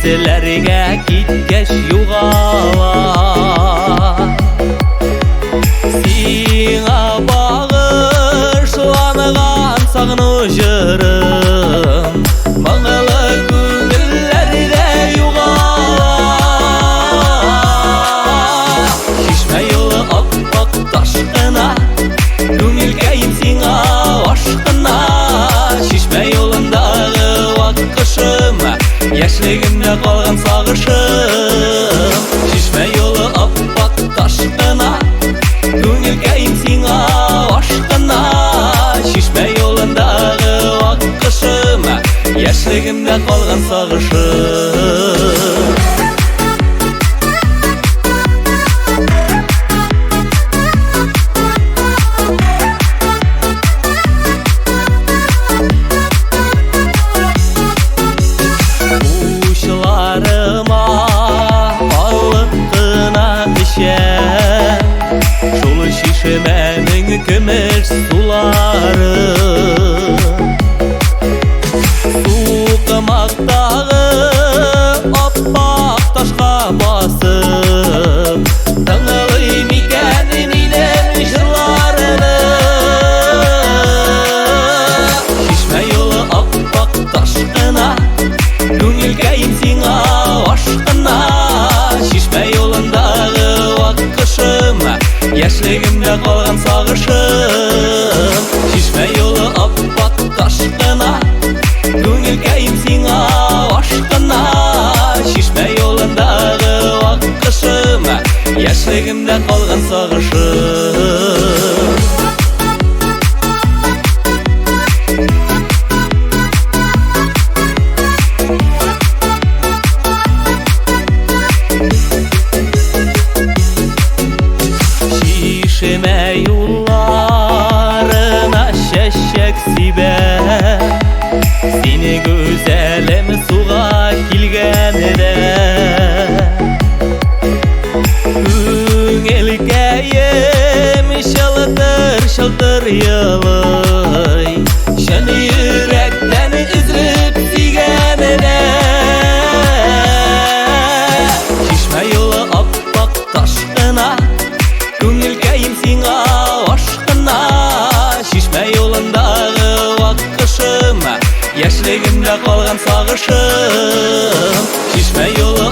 Кеселерге киткеш юғалар. Сиңа бағышланған сағыну жырым, мұңлы көңіллерде юғалар. Шишме жолы аппақ ташқына, көңілгейім сиңа ашқына. Шишме жолындағы ваққышым, яшілігімде қалған сағышым. Шишме жолы аппақ ташқына, көңілгейім сиңа ашқына. Шишме жолындағы ваққышым, яшілігімде қалған сағышым. Жолы шишеменің көмір сулары, суқымақтағы аппақ ташқа басып, тыңылый мекен менің жырларыны. Шишме жолы аппақ ташқына, көңілгейім сиңа ашқына. Шишме жолындағы ваққышым, яшілігімде қалған сағышым. Шишме жолы аппақ ташқына, көңілгейім сиңа ашқына. Шишме жолындағы ваққышым, яшілігімде қалған сағышым. Шишме юлларына шәшек сибе, сені güzelim суға келгенде. Көңілгейім шылтыр йылый, шын жүректен үзіліп сүйгенде. Шишме жолы аппақ ташқына, көңілгейім сиңа ашқына. Шишме жолындағы ваққышым, яшілігімде қалған сағышым. Шишме жолы